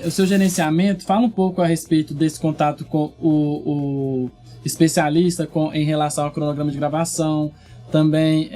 O seu gerenciamento, fala um pouco a respeito desse contato com o especialista em relação ao cronograma de gravação, também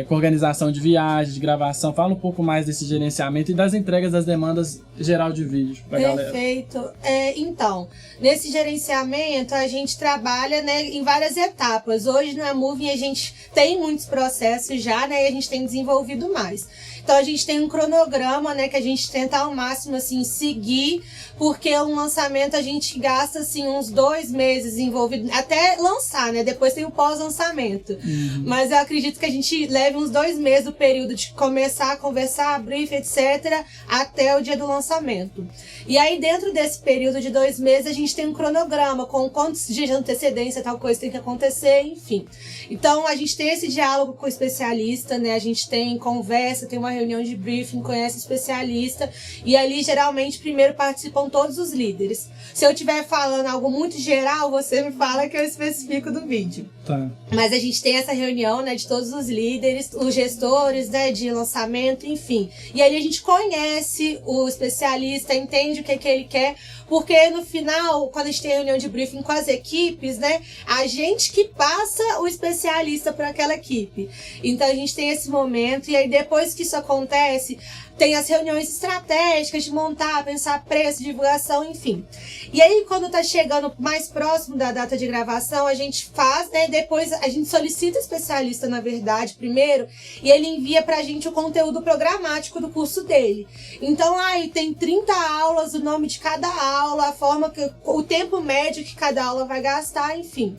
com organização de viagens, de gravação. Fala um pouco mais desse gerenciamento e das entregas das demandas geral de vídeo pra galera. Perfeito. Então, nesse gerenciamento a gente trabalha, né, em várias etapas. Hoje na Moving a gente tem muitos processos já, né, e a gente tem desenvolvido mais. Então a gente tem um cronograma, né, que a gente tenta ao máximo assim seguir, porque o lançamento a gente gasta assim uns 2 meses envolvido até lançar, né? Depois tem o pós-lançamento. Mas eu acredito que a gente leve uns 2 meses do período de começar a conversar, brief, etc, até o dia do lançamento. E aí dentro desse período de 2 meses a gente tem um cronograma com quantos dias de antecedência tal coisa tem que acontecer, enfim. Então a gente tem esse diálogo com o especialista, né? A gente tem conversa, tem uma reunião de briefing, conhece o especialista e ali geralmente primeiro participam todos os líderes. Se eu estiver falando algo muito geral, você me fala que eu especifico do vídeo. Tá. Mas a gente tem essa reunião, né, de todos os líderes, os gestores, né, de lançamento, enfim. E ali a gente conhece o especialista, entende o que ele quer, porque no final, quando a gente tem reunião de briefing com as equipes, né, a gente que passa o especialista para aquela equipe. Então a gente tem esse momento e aí depois que isso acontece, tem as reuniões estratégicas de montar, pensar preço, divulgação, enfim. E aí, quando tá chegando mais próximo da data de gravação, a gente faz, né? Depois a gente solicita o especialista, na verdade, primeiro, e ele envia pra gente o conteúdo programático do curso dele. Então, aí tem 30 aulas, o nome de cada aula, a forma que, o tempo médio que cada aula vai gastar, enfim.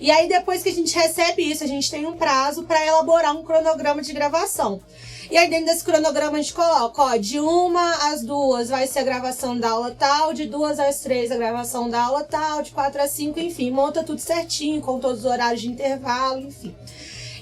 E aí, depois que a gente recebe isso, a gente tem um prazo para elaborar um cronograma de gravação. E aí dentro desse cronograma a gente coloca, ó, de 1 às 2 vai ser a gravação da aula tal, de 2 às 3 a gravação da aula tal, de 4 às 5, enfim, monta tudo certinho, com todos os horários de intervalo, enfim.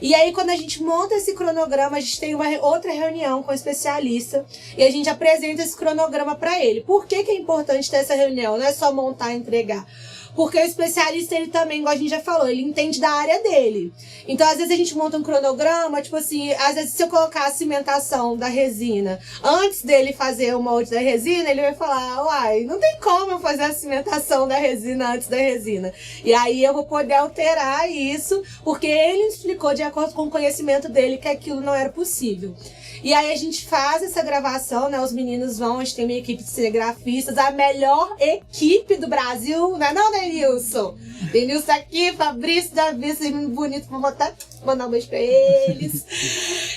E aí, quando a gente monta esse cronograma, a gente tem uma outra reunião com o especialista e a gente apresenta esse cronograma para ele. Por que que é importante ter essa reunião? Não é só montar e entregar. Porque o especialista, ele também, igual a gente já falou, ele entende da área dele. Então, às vezes a gente monta um cronograma, tipo assim, às vezes se eu colocar a cimentação da resina, antes dele fazer o molde da resina, ele vai falar, uai, não tem como eu fazer a cimentação da resina antes da resina. E aí eu vou poder alterar isso, porque ele explicou de acordo com o conhecimento dele que aquilo não era possível. E aí a gente faz essa gravação, né? Os meninos vão, a gente tem uma equipe de cinegrafistas, a melhor equipe do Brasil, não é não, Denilson? Denilson aqui, Fabrício, Davi, esse menino bonito, vou mandar um beijo pra eles.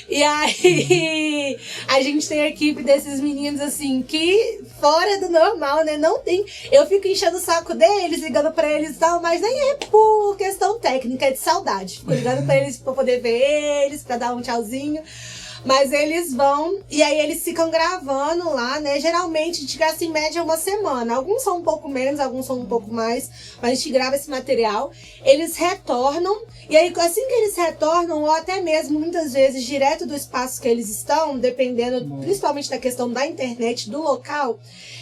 E aí a gente tem a equipe desses meninos, assim, que fora do normal, né? Não tem... Eu fico enchendo o saco deles, ligando pra eles e tal, mas nem é por questão técnica, é de saudade. Fico ligando pra eles pra poder ver eles, pra dar um tchauzinho. Mas eles vão, e aí eles ficam gravando lá, né? Geralmente a gente gasta em média 1 semana. Alguns são um pouco menos, alguns são um pouco mais, mas a gente grava esse material. Eles retornam, e aí assim que eles retornam, ou até mesmo muitas vezes direto do espaço que eles estão, dependendo principalmente da questão da internet, do local,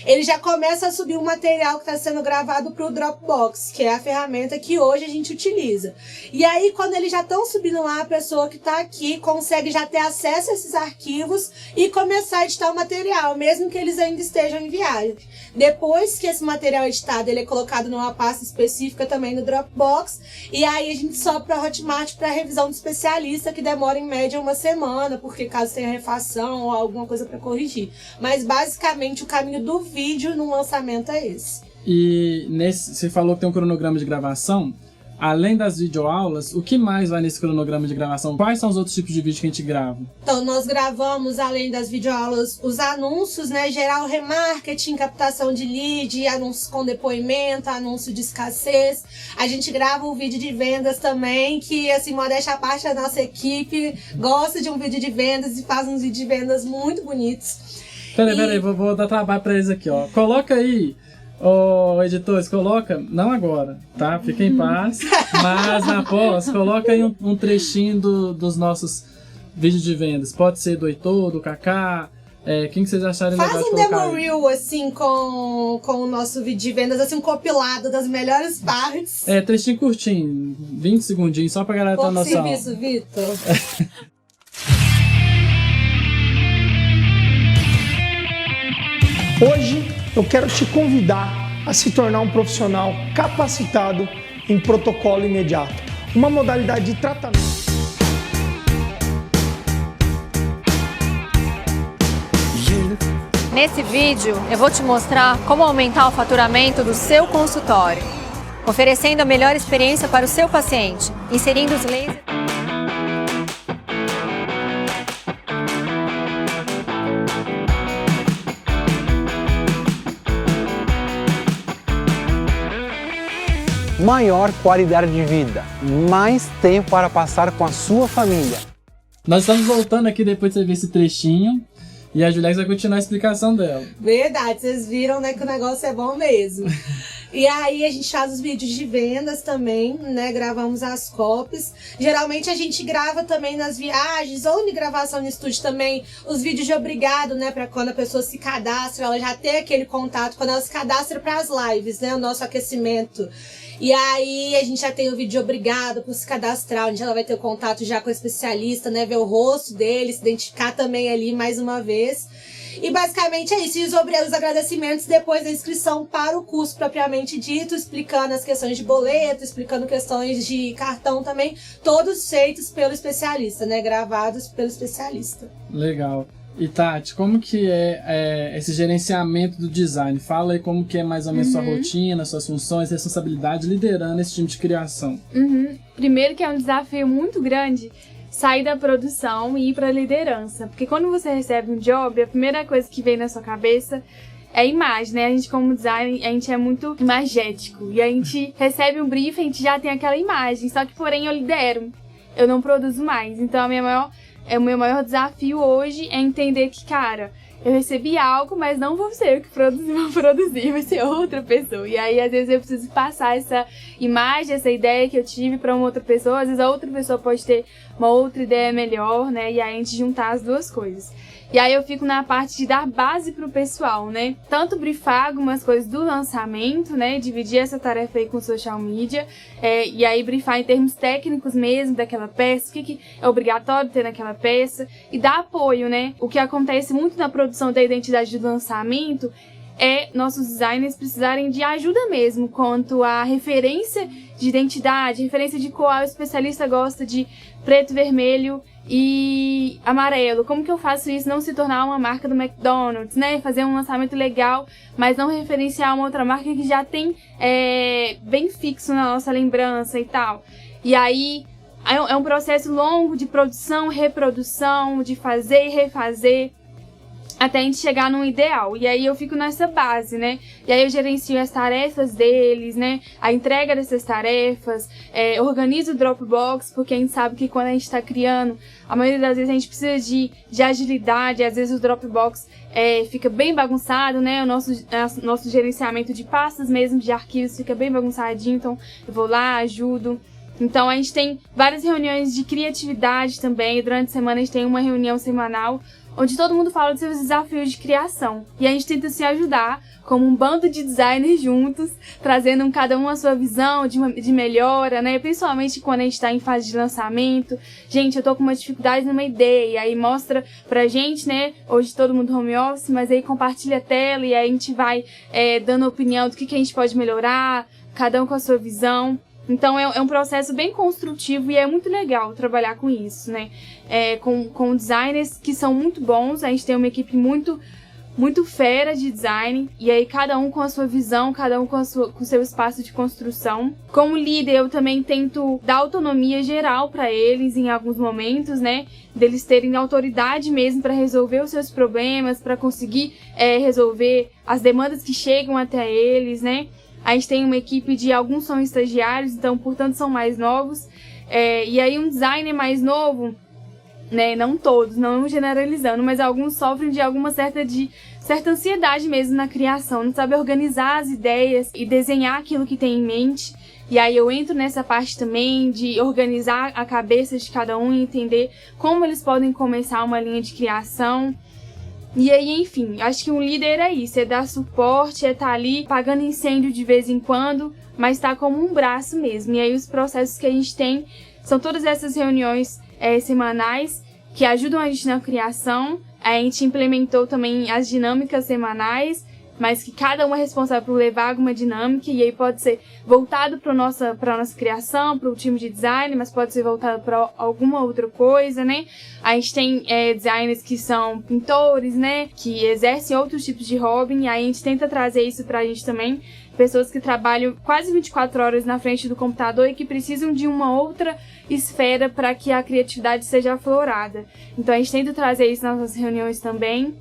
ele já começa a subir o material que está sendo gravado para o Dropbox, que é a ferramenta que hoje a gente utiliza. E aí, quando eles já estão subindo lá, a pessoa que está aqui consegue já ter acesso a esses arquivos e começar a editar o material, mesmo que eles ainda estejam em viagem. Depois que esse material editado, ele é colocado numa pasta específica também no Dropbox, e aí a gente sobe para a Hotmart para revisão do especialista, que demora em média 1 semana, porque caso tenha refação ou alguma coisa para corrigir. Mas basicamente o caminho do vídeo no lançamento é esse. E você falou que tem um cronograma de gravação. Além das videoaulas, o que mais vai nesse cronograma de gravação? Quais são os outros tipos de vídeo que a gente grava? Então, nós gravamos, além das videoaulas, os anúncios, né? Geral remarketing, captação de lead, anúncios com depoimento, anúncio de escassez. A gente grava um vídeo de vendas também, que, assim, modéstia à parte, a nossa equipe gosta de um vídeo de vendas e faz uns vídeos de vendas muito bonitos. Peraí, vou dar trabalho pra eles aqui, ó. Coloca aí... Ô, editores, coloca, não agora, tá? Fica em paz, mas na pós, coloca aí um trechinho dos nossos vídeos de vendas. Pode ser do Heitor, do Kaká, quem que vocês acharem legal de colocar? Faz um demo reel, assim, com o nosso vídeo de vendas, assim, um compilado das melhores partes. Trechinho curtinho, 20 segundinhos, só pra galera ter noção. Serviço, Vitor. Hoje eu quero te convidar a se tornar um profissional capacitado em protocolo imediato, uma modalidade de tratamento. Nesse vídeo eu vou te mostrar como aumentar o faturamento do seu consultório, oferecendo a melhor experiência para o seu paciente, inserindo os lasers. Maior qualidade de vida, mais tempo para passar com a sua família. Nós estamos voltando aqui depois de você ver esse trechinho e a Juliette vai continuar a explicação dela. Verdade, vocês viram, né, que o negócio é bom mesmo. E aí a gente faz os vídeos de vendas também, né, gravamos as copies. Geralmente a gente grava também nas viagens ou em gravação no estúdio também os vídeos de obrigado, né, para quando a pessoa se cadastra, ela já ter aquele contato, quando ela se cadastra para as lives, né, o nosso aquecimento. E aí a gente já tem o vídeo de obrigado por se cadastrar, onde ela vai ter o contato já com o especialista, né, ver o rosto dele, se identificar também ali mais uma vez. E basicamente é isso, e os agradecimentos depois da inscrição para o curso propriamente dito, explicando as questões de boleto, explicando questões de cartão também, todos feitos pelo especialista, né, gravados pelo especialista. Legal. E Tati, como que é esse gerenciamento do design? Fala aí como que é mais ou menos sua rotina, suas funções, responsabilidade, liderando esse time de criação. Primeiro que é um desafio muito grande sair da produção e ir para a liderança. Porque quando você recebe um job, a primeira coisa que vem na sua cabeça é a imagem, né? A gente como design, a gente é muito imagético. E a gente recebe um brief, a gente já tem aquela imagem. Só que, porém, eu lidero. Eu não produzo mais. Então, o meu maior desafio hoje é entender que, cara, eu recebi algo, mas não vou ser eu que vou produzir, vai ser outra pessoa. E aí, às vezes, eu preciso passar essa imagem, essa ideia que eu tive para uma outra pessoa. Às vezes, a outra pessoa pode ter uma outra ideia melhor, né? E aí, a gente juntar as duas coisas. E aí, eu fico na parte de dar base pro pessoal, né? Tanto brifar algumas coisas do lançamento, né? Dividir essa tarefa aí com social media. E aí, brifar em termos técnicos mesmo daquela peça. O que é obrigatório ter naquela peça. E dar apoio, né? O que acontece muito na produção da identidade do lançamento é nossos designers precisarem de ajuda mesmo quanto à referência de identidade, referência de qual o especialista gosta de preto, vermelho e amarelo. Como que eu faço isso não se tornar uma marca do McDonald's, né? Fazer um lançamento legal, mas não referenciar uma outra marca que já tem bem fixo na nossa lembrança e tal. E aí é um processo longo de produção, reprodução, de fazer e refazer, até a gente chegar num ideal. E aí eu fico nessa base, né? E aí eu gerencio as tarefas deles, né? A entrega dessas tarefas, organizo o Dropbox, porque a gente sabe que quando a gente tá criando, a maioria das vezes a gente precisa de agilidade, às vezes o Dropbox fica bem bagunçado, né? O nosso gerenciamento de pastas mesmo, de arquivos, fica bem bagunçadinho, então eu vou lá, ajudo. Então a gente tem várias reuniões de criatividade também, durante a semana a gente tem uma reunião semanal, onde todo mundo fala dos seus desafios de criação. E a gente tenta se ajudar como um bando de designers juntos, trazendo cada um a sua visão de melhora, né? Principalmente quando a gente está em fase de lançamento. Gente, eu tô com uma dificuldade numa ideia, aí mostra pra gente, né? Hoje todo mundo home office, mas aí compartilha a tela e aí a gente vai dando opinião do que a gente pode melhorar, cada um com a sua visão. Então é um processo bem construtivo e é muito legal trabalhar com isso, né? Com designers que são muito bons, a gente tem uma equipe muito fera de design, e aí cada um com a sua visão, cada um com o seu espaço de construção. Como líder, eu também tento dar autonomia geral para eles em alguns momentos, né? Deles terem autoridade mesmo para resolver os seus problemas, para conseguir resolver as demandas que chegam até eles, né? A gente tem uma equipe de alguns são estagiários, então, portanto, são mais novos. E aí um designer mais novo, né, não todos, não generalizando, mas alguns sofrem de alguma certa ansiedade mesmo na criação, não sabe organizar as ideias e desenhar aquilo que tem em mente. E aí eu entro nessa parte também de organizar a cabeça de cada um e entender como eles podem começar uma linha de criação. E aí, enfim, acho que um líder é isso, é dar suporte, é estar ali apagando incêndio de vez em quando, mas tá como um braço mesmo. E aí os processos que a gente tem são todas essas reuniões semanais que ajudam a gente na criação. A gente implementou também as dinâmicas semanais, mas que cada um é responsável por levar alguma dinâmica, e aí pode ser voltado para nossa criação, para o time de design, mas pode ser voltado para alguma outra coisa, né? A gente tem designers que são pintores, né? Que exercem outros tipos de hobby, e aí a gente tenta trazer isso pra gente também. Pessoas que trabalham quase 24 horas na frente do computador e que precisam de uma outra esfera para que a criatividade seja aflorada. Então a gente tenta trazer isso nas nossas reuniões também.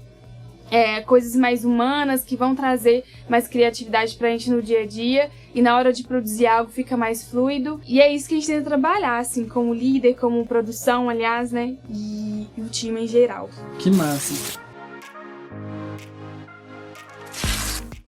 Coisas mais humanas que vão trazer mais criatividade pra gente no dia a dia, e na hora de produzir algo fica mais fluido, e é isso que a gente tenta trabalhar, assim, como líder, como produção, aliás, né, e o time em geral. Que massa!